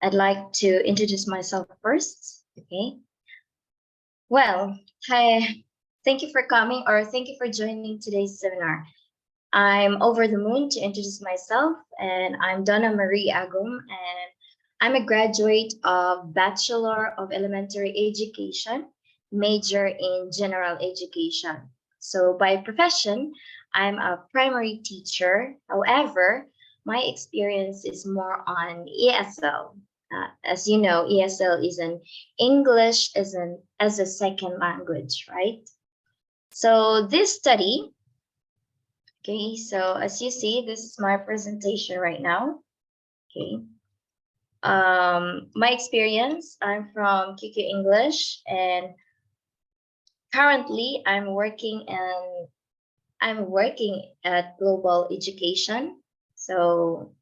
I'd like to introduce myself first. Okay. Well, hi. Thank you for coming, or thank you for joining today's seminar. I'm over the moon to introduce myself, and I'm Donna Marie Agum, and I'm a graduate of Bachelor of Elementary Education, major in General Education. So by profession, I'm a primary teacher. However, my experience is more on ESL. As you know, ESL is an English as a second language, right? So this study. Okay, so as you see, this is my presentation right now. Okay. My experience, I'm from QQ English, and currently I'm working at Global Education. So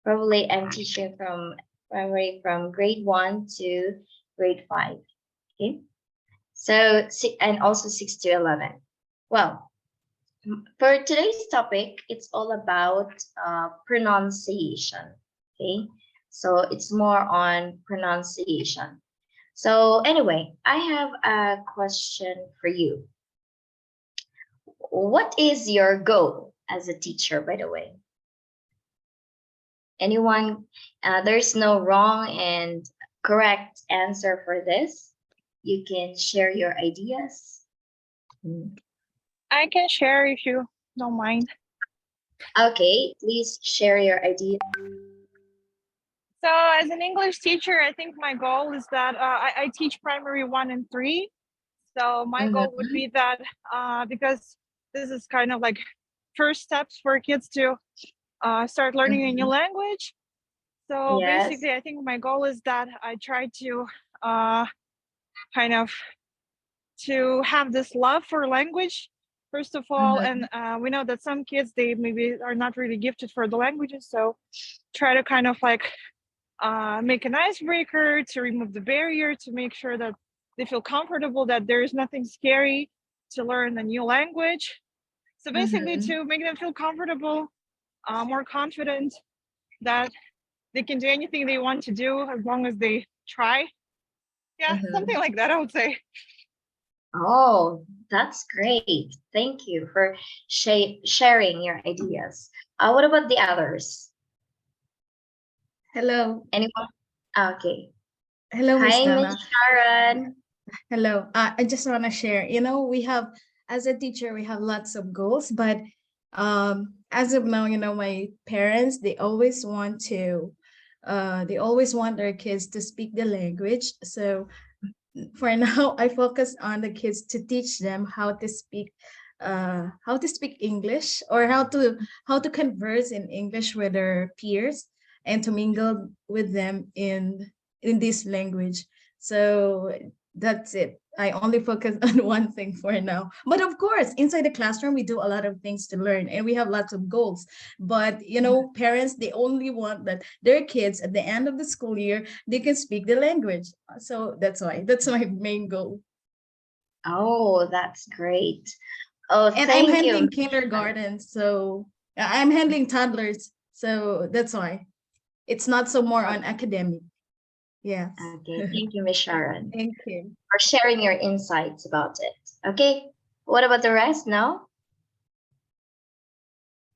probably I'm teaching from primary from grade 1 to grade 5. Okay. So and also 6 to 11. Well, for today's topic, it's all about pronunciation. Okay, so it's more on pronunciation. So anyway, I have a question for you. What is your goal as a teacher, by the way? Anyone? There's no wrong and correct answer for this. You can share your ideas. I can share if you don't mind. Okay, please share your idea. So as an English teacher, I think my goal is that I teach primary 1 and 3. So my goal would be that because this is kind of like first steps for kids to start learning a new language. So Yes. basically, I think my goal is that I try to kind of to have this love for language, first of all. And we know that some kids, they maybe are not really gifted for the languages. So try to kind of like make an icebreaker to remove the barrier, to make sure that they feel comfortable, that there is nothing scary to learn a new language. So basically to make them feel comfortable, more confident, that they can do anything they want to do as long as they try. Yeah, something like that, I would say. Oh, that's great. Thank you for sharing your ideas. What about the others? Hello. Anyone? Okay. Hello, Miss Hi, Donna. Miss Sharon. Hello. I just want to share, we have, as a teacher, we have lots of goals, but as of now, my parents, they always want their kids to speak the language. So for now, I focus on the kids to teach them how to speak English, or how to converse in English with their peers, and to mingle with them in this language. So that's it. I only focus on one thing for now. But of course, inside the classroom, we do a lot of things to learn, and we have lots of goals. But parents, they only want that their kids at the end of the school year, they can speak the language. So that's my main goal. Oh, that's great. Oh, And I'm thank you. handling kindergarten, so I'm handling toddlers. So that's why it's not so more on academic. Yes. Okay, thank you, Miss Sharon, Thank you. for sharing your insights about it. Okay, what about the rest? No?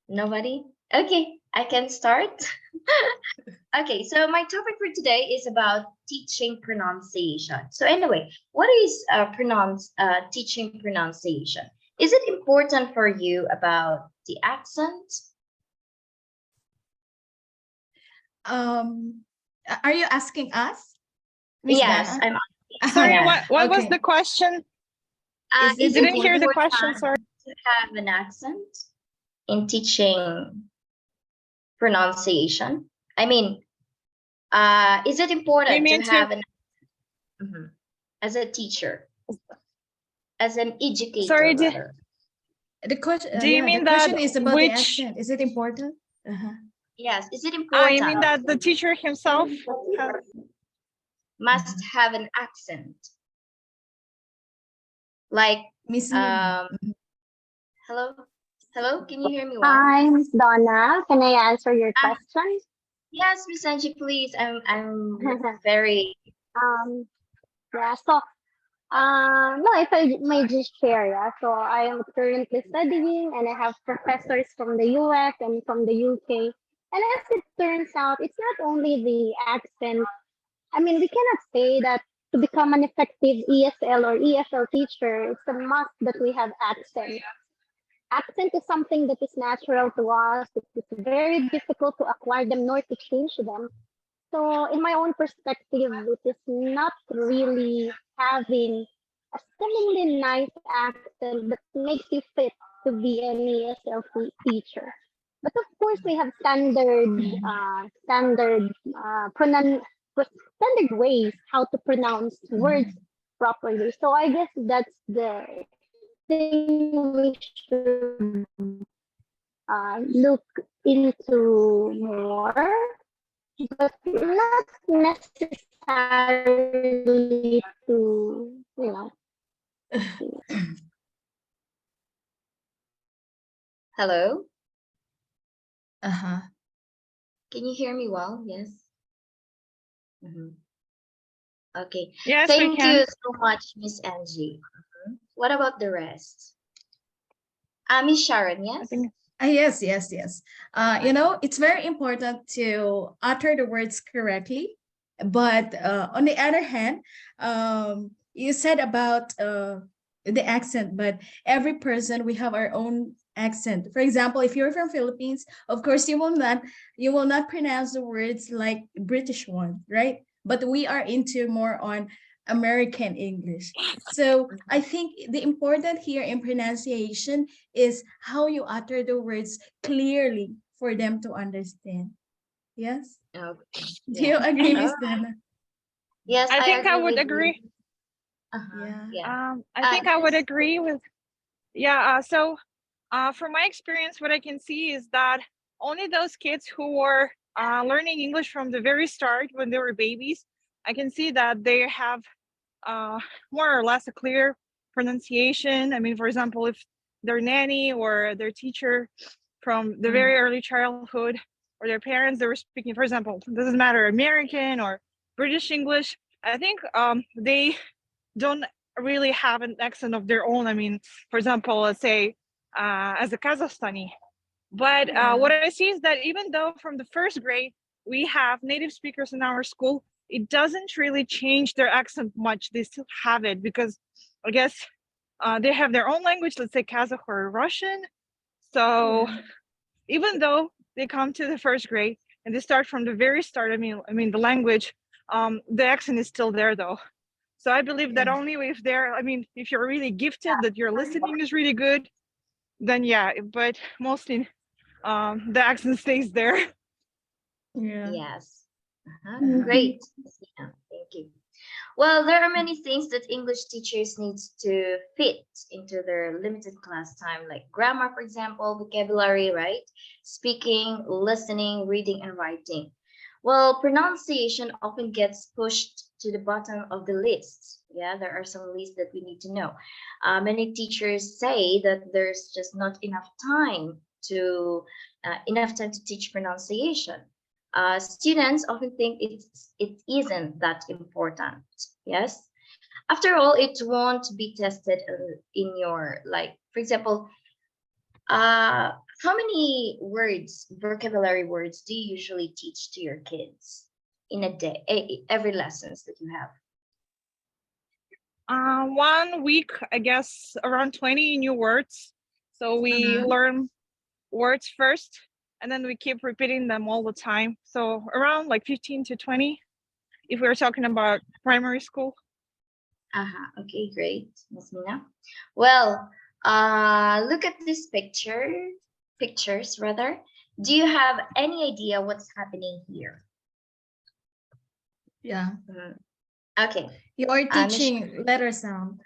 Nobody? Okay, I can start. Okay, so my topic for today is about teaching pronunciation. So anyway, what is teaching pronunciation? Is it important for you about the accent? Are you asking us, Miss Yes, Donna? I'm asking. Sorry, Yeah. what was Okay. the question? Is Is it it Didn't hear the important question, sorry. to have an accent in teaching pronunciation? I mean, is it You important mean to have an accent as a teacher, as an educator, sorry, rather? The question? do you mean the question that is about the which accent. Is it important? Yes, is it you important? mean that the teacher himself has, Must have an accent. Like, Miss hello? Hello, can you hear me well? Hi, Miss Donna. Can I answer your question? Yes, Miss Angie, please. I'm very um, yeah, so no, if I may just share, yeah. So I am currently studying, and I have professors from the US and from the UK. And as it turns out, it's not only the accent. I mean, we cannot say that to become an effective ESL or ESL teacher, it's a must that we have accent. Accent is something that is natural to us. It is very difficult to acquire them nor to change them. So, in my own perspective, it is not really having a seemingly nice accent that makes you fit to be an ESL teacher. But of course, we have standard ways how to pronounce words properly. So I guess that's the thing we should look into more, but not necessarily to, hello. Uh-huh. Can you hear me well? Yes. Okay. Yes, we Thank can. you so much, Miss Angie. What about the rest? Miss Sharon, I yes? think Yes, yes, yes. It's very important to utter the words correctly. But on the other hand, you said about the accent, but every person we have our own accent. For example, if you're from Philippines, of course you will not pronounce the words like British one, right? But we are into more on American English. So I think the important here in pronunciation is how you utter the words clearly for them to understand. Yes? Okay. Do Yeah. you agree, Oh, Miss Dana? yes, I I think I agree would with you. agree. Yeah. Yeah. I think I would Yes. agree with. Yeah. From my experience, what I can see is that only those kids who were learning English from the very start when they were babies, I can see that they have more or less a clear pronunciation. I mean, for example, if their nanny or their teacher from the very early childhood or their parents, they were speaking, for example, doesn't matter, American or British English, I think they don't really have an accent of their own. I mean, for example, let's say as a Kazakhstani. But what I see is that even though from the first grade we have native speakers in our school, it doesn't really change their accent much. They still have it because I guess they have their own language, let's say Kazakh or Russian. So even though they come to the first grade and they start from the very start, I mean the language, the accent is still there though. So I believe that Yeah. only if if you're really gifted, that your listening is really good, then yeah. But mostly, the accent stays there. Yeah. Yes. Uh-huh. Great. Yeah, thank you. Well, there are many things that English teachers need to fit into their limited class time, like grammar, for example, vocabulary, right? Speaking, listening, reading, and writing. Well, pronunciation often gets pushed to the bottom of the list. Yeah, there are some lists that we need to know. Many teachers say that there's just not enough time to teach pronunciation. Students often think it isn't that important. Yes. After all, it won't be tested in your, like, for example, how many words, vocabulary words, do you usually teach to your kids in a day, every lessons that you have? 1 week, I guess, around 20 new words. So we learn words first, and then we keep repeating them all the time. So around like 15 to 20, if we're talking about primary school. Okay, great, Miss Mina. Well, look at this pictures rather. Do you have any idea what's happening here? Yeah. Okay. You are Miss. teaching letter sound.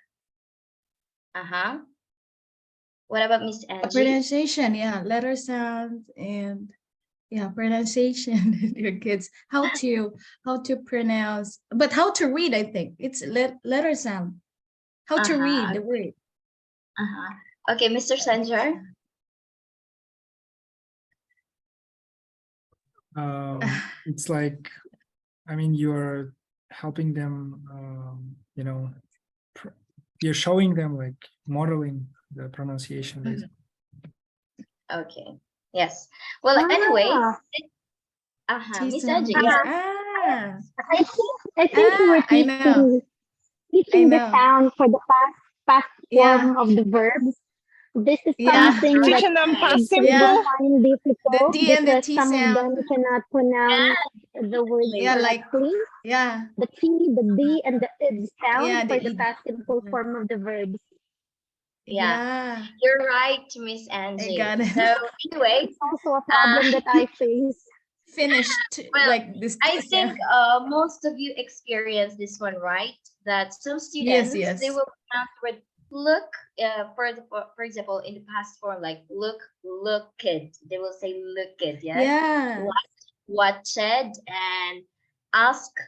What about Miss Angie? Pronunciation, yeah, letter sound and pronunciation. Your kids how to pronounce, but how to read. I think it's letter sound. How to read the word. Okay, Mr. Sanjar. It's like, I mean, you're helping them, you're showing them, like modeling the pronunciation. Basically. Okay. Yes. Well, anyway, Miss Angie, T-sound. yeah. I think you were I know. teaching the know. sound for the past Yeah. form of the verbs. This is Yeah. something that Teaching them past kids simple. find The difficult D and the because T some of them sound. cannot pronounce the words Yeah, like correctly. yeah, The T, the D, and the id sound yeah, for the the id. past simple Yeah. form of the verbs. Yeah. Yeah, You're right, Miss I Angie. got it. So anyway, It's also a problem that I face. Finished well, like this. I Yeah. think most of you experience this one, right? That some students Yes. they will pronounce the word look for example in the past form like looked. They will say looked, yes. Yeah. Watched and asked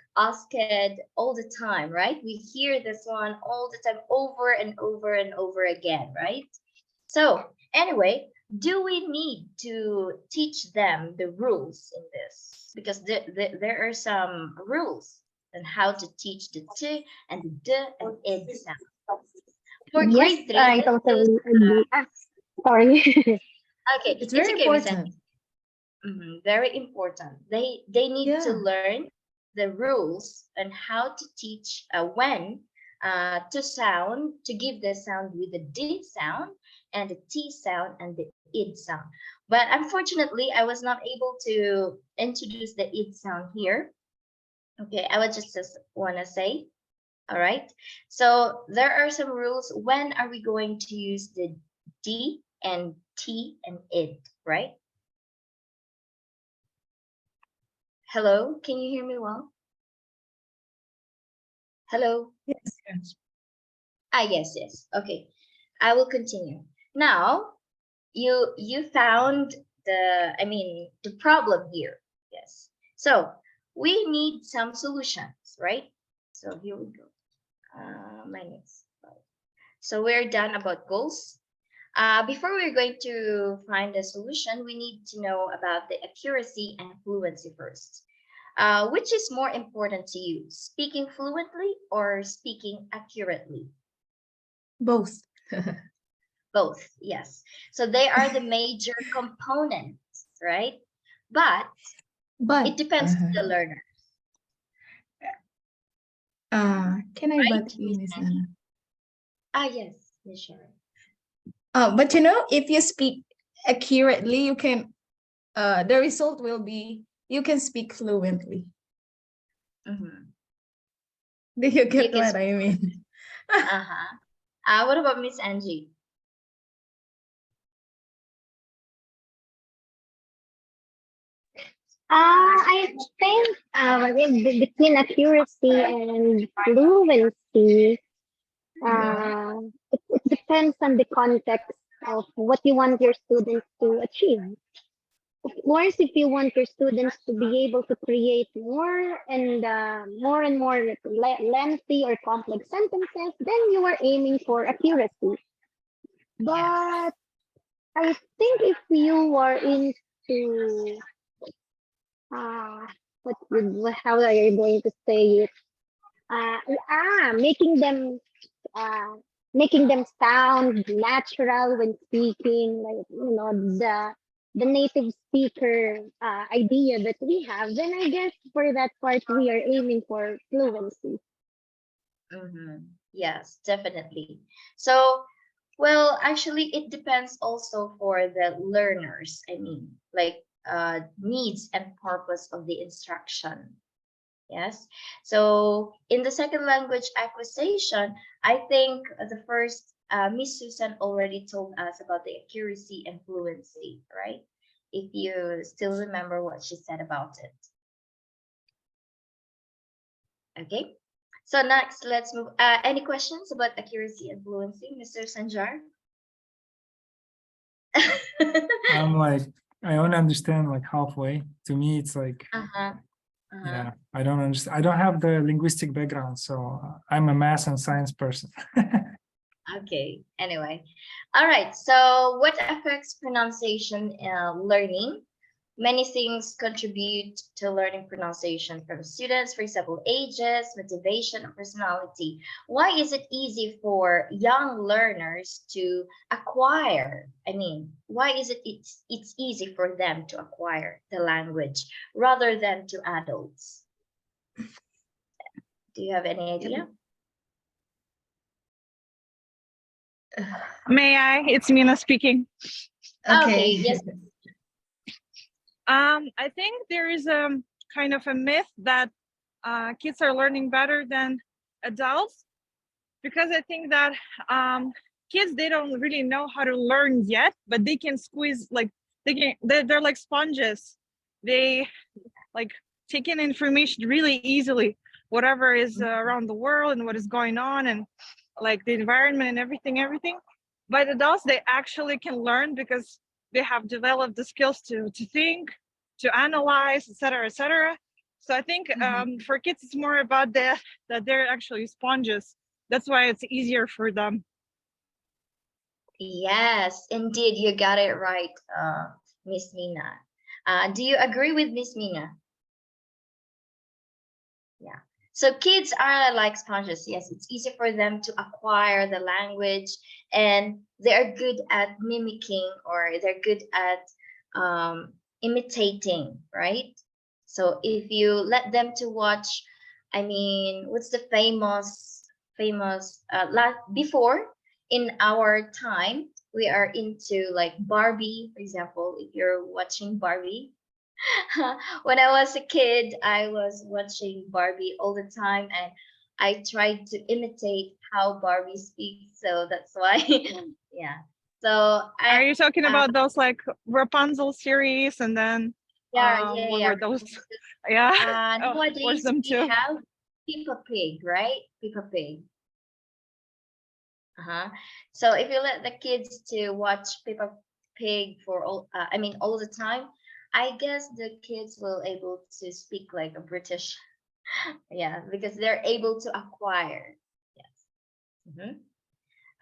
all the time, right? We hear this one all the time over and over and over again, right? So anyway, do we need to teach them the rules in this? Because there are some rules on how to teach the t and the d and id sound. For Yes, grade 3, I this is totally agree. Sorry. okay. It's very Okay, Miss Angie. important. Very important. They need to Yeah. learn the rules on how to teach when to give the sound with the D sound and the T sound and the id sound. But unfortunately, I was not able to introduce the id sound here. Okay, I would just want to say, all right. So there are some rules. When are we going to use the D and T and id, right? Hello, can you hear me well? Hello? Yes. Yes. Okay. I will continue. Now, you found the problem here. Yes. So, we need some solutions, right? So, here we go. My next slide. So, we're done about goals. Before we're going to find a solution, we need to know about the accuracy and fluency first. Which is more important to you, speaking fluently or speaking accurately? Both. Both, yes. So they are the major components, right? But it depends on the learner. Can I Right, butt in, Miss Miss Angie? Anna? Yes, Miss Sharon. But if you speak accurately, you can. The result will be you can speak fluently. Mm-hmm. Do you get can what I mean? What about Miss Angie? I think between accuracy and fluency, it depends on the context of what you want your students to achieve. Of course, if you want your students to be able to create more and more lengthy or complex sentences, then you are aiming for accuracy. But I think if you are into how are you going to say it? Making them uh, making them sound natural when speaking, like the native speaker idea that we have. Then I guess for that part we are aiming for fluency. Yes, definitely. So, well, actually, it depends also for the learners. I mean, like needs and purpose of the instruction. Yes. So in the second language acquisition, I think the first Miss Susan already told us about the accuracy and fluency, right? If you still remember what she said about it. Okay. So next, let's move. Any questions about accuracy and fluency, Mr. Sanjar? I'm like, I only understand like halfway. To me, it's like, yeah, I don't understand. I don't have the linguistic background, so I'm a math and science person. Okay. Anyway, all right. So, what affects pronunciation learning? Many things contribute to learning pronunciation from students, for example, ages, motivation, and personality. Why is it easy for young learners to acquire? I mean, why is it's easy for them to acquire the language rather than to adults? Do you have any idea? May I? It's Mina speaking. Okay, yes. I think there is a kind of a myth that kids are learning better than adults, because I think that kids, they don't really know how to learn yet, but they can squeeze, like they're like sponges. They like take in information really easily, whatever is around the world and what is going on, and like the environment and everything. But adults, they actually can learn because they have developed the skills to think, to analyze, etc. So I think for kids, it's more about that they're actually sponges. That's why it's easier for them. Yes, indeed, you got it right, Miss Mina. Do you agree with Miss Mina? Yeah. So kids are like sponges. Yes, it's easy for them to acquire the language, and they're good at mimicking, or they're good at imitating, right? So if you let them to watch, I mean, what's the famous before, in our time, we are into like Barbie, for example. If you're watching Barbie, when I was a kid, I was watching Barbie all the time, and I tried to imitate how Barbie speaks. So that's why, yeah. So Are you talking about those like Rapunzel series, and then yeah. what were those? Yeah, watch Nowadays them we too. have Peppa Pig, right? Peppa Pig. So if you let the kids to watch Peppa Pig for all the time, I guess the kids will able to speak like a British, yeah, because they're able to acquire. Yes.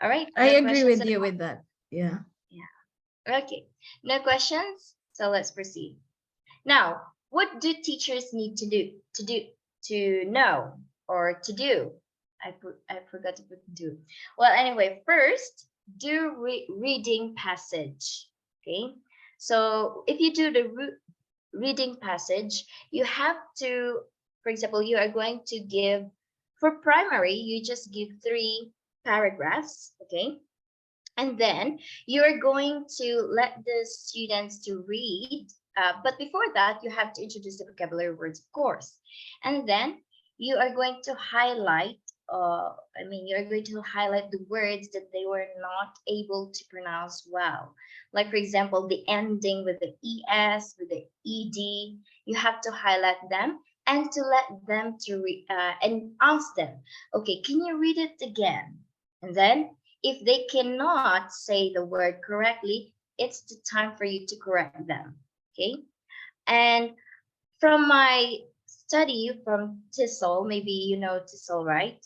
All right. I No agree questions with you anymore? with that. Yeah. Okay. No questions. So let's proceed. Now, what do teachers need to know or to do? I forgot to put do. Well, anyway, first do reading passage. Okay. So if you do the reading passage, you have to, for example, you are going to give, for primary, you just give 3 paragraphs. Okay. And then you're going to let the students to read, but before that you have to introduce the vocabulary words, of course. And then you are going to highlight, you're going to highlight the words that they were not able to pronounce well. Like, for example, the ending with the es, with the ed, you have to highlight them and to let them to read, and ask them, okay, can you read it again? And then if they cannot say the word correctly, it's the time for you to correct them. Okay. And from my study from TESOL, maybe you know TESOL, right?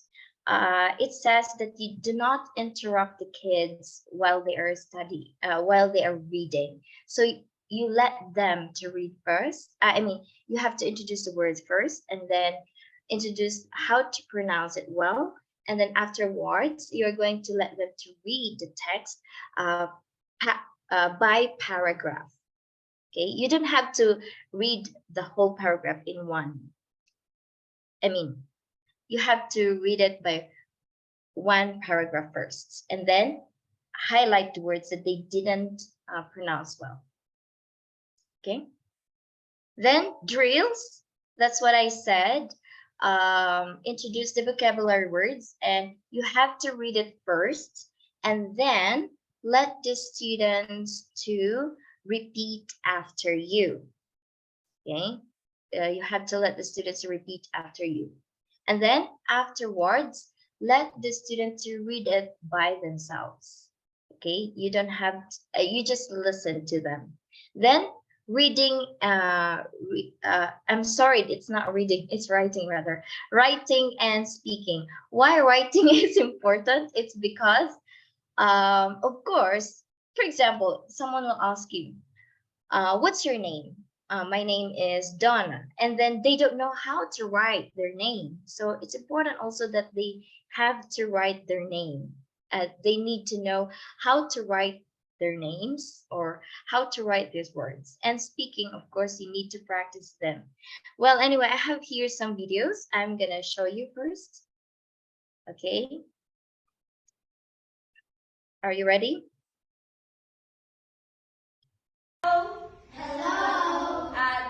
It says that you do not interrupt the kids while they are while they are reading. So you let them to read first. You have to introduce the words first, and then introduce how to pronounce it well. And then afterwards, you're going to let them to read the text by paragraph. Okay, you don't have to read the whole paragraph in one. You have to read it by one paragraph first, and then highlight the words that they didn't pronounce well. Okay. Then drills. That's what I said. Introduce the vocabulary words, and you have to read it first, and then let the students to repeat after you. Okay. You have to let the students repeat after you, and then afterwards let the students to read it by themselves. Okay, you don't have you just listen to them. Then reading, I'm sorry, it's not reading, it's writing rather. Writing and speaking. Why writing is important? It's because of course, for example, someone will ask you, what's your name? my name is Donna, and then they don't know how to write their name. So it's important also that they have to write their name. They need to know how to write their names or how to write these words. And speaking, of course, you need to practice them. Well, anyway, I have here some videos. I'm gonna show you first. Okay. Are you ready? Hello.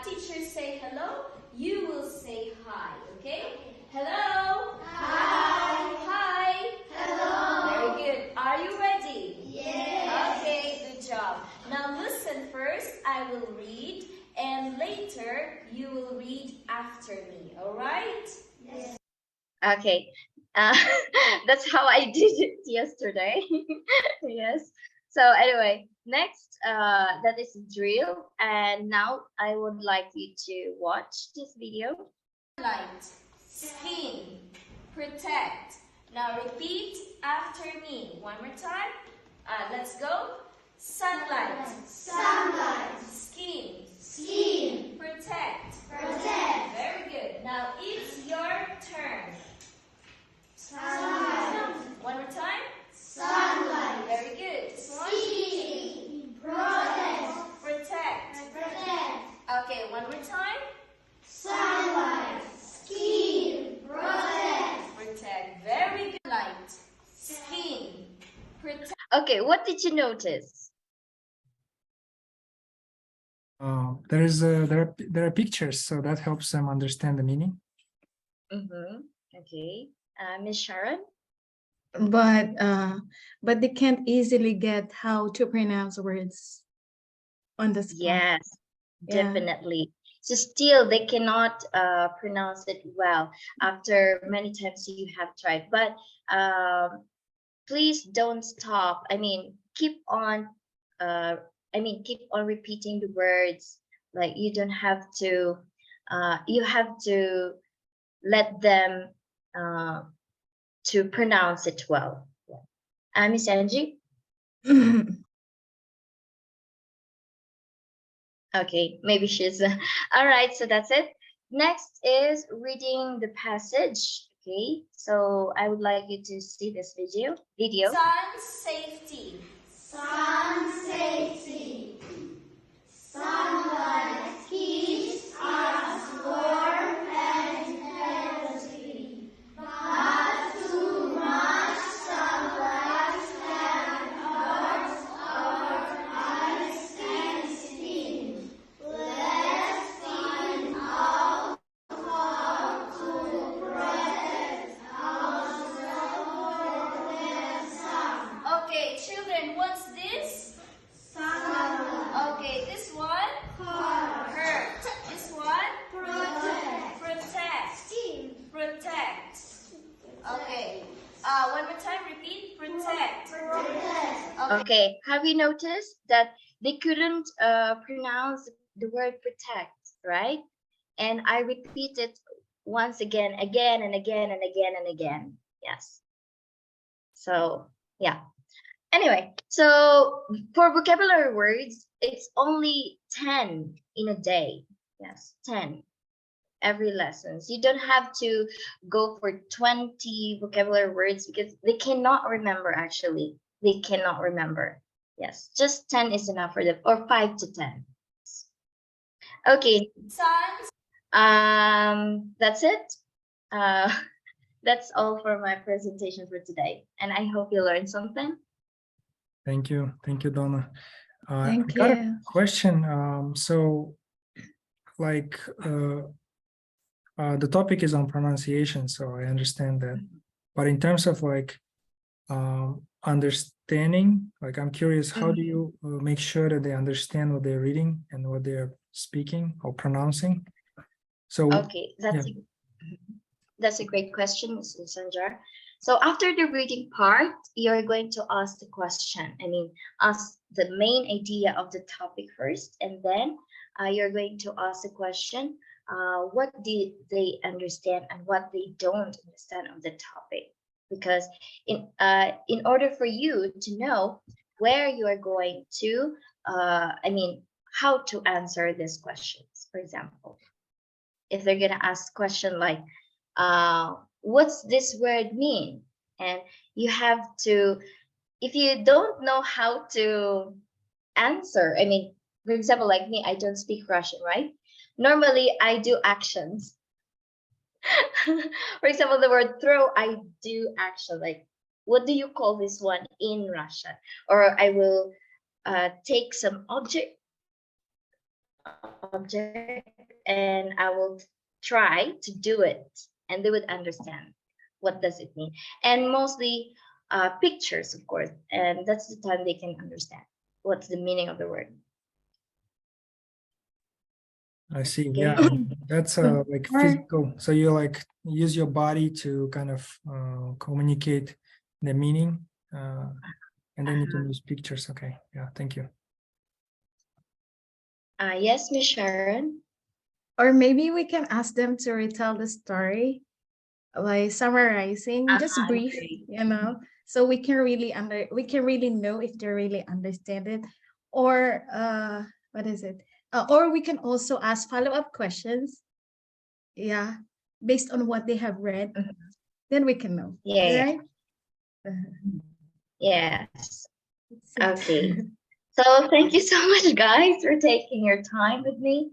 Teacher say hello. You will say hi. Okay. Hello. Hi. Hi. Hello. Very good. Are you ready? Yes. Okay. Good job. Now listen first. I will read, and later you will read after me. All right? Yes. Okay. Uh, that's how I did it yesterday. Yes. So anyway, next, that is drill. And now I would like you to watch this video. Light, skin, protect. Now repeat after me. One more time. Let's go. Sunlight, skin, protect. Very good. Now it's your turn. One more time. Very good. Protect. Okay, one more time. Protect. Very good. Light, skin, protect. Okay, what did you notice? There are pictures, so that helps them understand the meaning. Okay. Miss Sharon? But they can't easily get how to pronounce words on the spot. Yes, Yeah. definitely. So still they cannot pronounce it well after many times you have tried. But please don't stop. I mean, keep on keep on repeating the words. Like you don't have to you have to let them to pronounce it well. Miss Angie? Okay, maybe she's all right. So that's it. Next is reading the passage. Okay, so I would like you to see this video. Sun safety. Okay, children, what's this? Okay, this one? Hurt. This one? Protect. Okay. One more time, repeat. Protect. Okay, have you noticed that they couldn't pronounce the word protect, right? And I repeat it once again and again and again. Yes. So yeah. Anyway, so for vocabulary words, it's only 10 in a day. Yes, 10 every lessons. You don't have to go for 20 vocabulary words because they cannot remember actually. They cannot remember. Yes, just 10 is enough for them, or 5 to 10. Okay. Sun. That's it. That's all for my presentation for today. And I hope you learned something. Thank you, Donna. Thank I got a you. question. So, like, the topic is on pronunciation, so I understand that. But in terms of like understanding, like I'm curious, how do you make sure that they understand what they're reading and what they're speaking or pronouncing? So Okay, that's a great question, Mrs. Sanjar. So after the reading part, you're going to ask the question. I mean, ask the main idea of the topic first, and then you're going to ask the question, what did they understand and what they don't understand of the topic? Because in order for you to know where you are going to, how to answer these questions. For example, if they're gonna ask question like, what's this word mean? And you have to, if you don't know how to answer, I mean, for example, like me, I don't speak Russian, right? Normally, I do actions. For example, the word throw, I do action. Like, what do you call this one in Russian? Or I will take some object, and I will try to do it, and they would understand what does it mean. And mostly pictures, of course, and that's the time they can understand what's the meaning of the word. I see. Okay. Yeah, that's like physical. So you like use your body to kind of communicate the meaning, and then you can use pictures. Okay. Yeah. Thank you. Yes, Miss Sharon. Or maybe we can ask them to retell the story by summarizing, just brief, Great. so we can really know if they really understand it. Or what is it? Or we can also ask follow-up questions. Yeah, based on what they have read, then we can know. Yeah. Right? Yes. That's it. Okay. So thank you so much, guys, for taking your time with me.